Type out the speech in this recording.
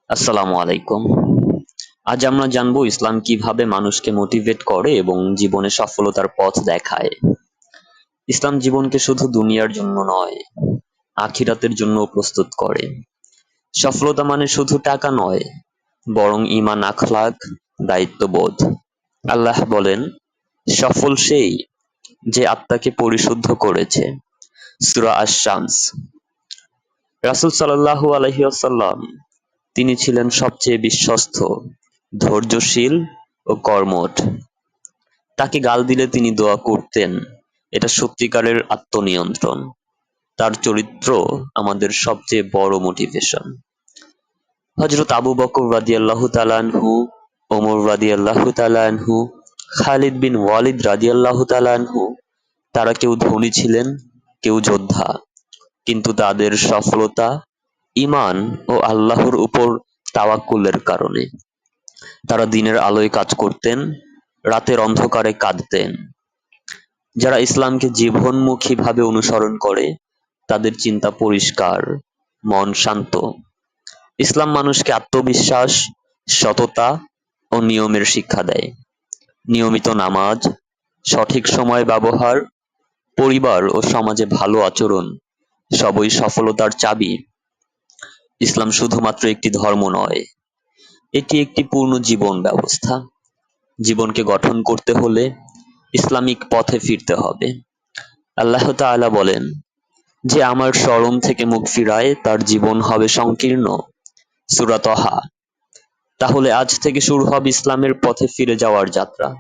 আসসালামু আলাইকুম। আজ আমরা জানবো ইসলাম কিভাবে মানুষকে মোটিভেট করে এবং জীবনে সফলতার পথ দেখায়। ইসলাম জীবনকে শুধু দুনিয়ার জন্য নয়, আখিরাতের জন্য প্রস্তুত করে। সফলতা মানে শুধু টাকা নয়, বরং ঈমান, আখলাক, দায়িত্ববোধ। আল্লাহ বলেন, সফল সেই যে আত্মাকে পরিশুদ্ধ করেছে। সূরা আশ-শামস। রাসূল সাল্লাল্লাহু আলাইহি ওয়াসাল্লাম তিনি ছিলেন সবচেয়ে বিশ্বস্ত, ধৈর্যশীল ও কর্মঠ। তাকে গাল দিলে তিনি দোয়া করতেন। এটা সত্যিকারের আত্মনিয়ন্ত্রণ। তার চরিত্র আমাদের সবচেয়ে বড় মোটিভেশন। হযরত আবু বকর রাদিয়াল্লাহু তাআলা আনহু, ওমর রাদিয়াল্লাহু তাআলা আনহু, খালিদ বিন ওয়ালিদ রাদিয়াল্লাহু তাআলা আনহু, তারা কেউ ধনী ছিলেন, কেউ যোদ্ধা। কিন্তু তাদের সফলতা ঈমান ও আল্লাহর উপর তাওয়াক্কুলের কারণে। তারা দিনের আলোয় কাজ করতেন, রাতের অন্ধকারে কাঁদতেন। যারা ইসলামকে জীবনমুখীভাবে অনুসরণ করে, তাদের চিন্তা পরিষ্কার, মন শান্ত। ইসলাম মানুষকে আত্মবিশ্বাস, সততা ও নিয়মের শিক্ষা দেয়। নিয়মিত নামাজ, সঠিক সময় ব্যবহার, পরিবার ও সমাজে ভালো আচরণ সবই সফলতার চাবি। ইসলাম শুধুমাত্র একটি ধর্ম নয়, এটি একটি পূর্ণ জীবন ব্যবস্থা। জীবনকে গঠন করতে হলে ইসলামিক পথে ফিরতে হবে। আল্লাহ তাআলা বলেন, যে আমার শরম থেকে মুখ ফিরায় তার জীবন হবে সংকীর্ণ। সূরা তহা। তাহলে আজ থেকে শুরু হবে ইসলামের পথে ফিরে যাওয়ার যাত্রা।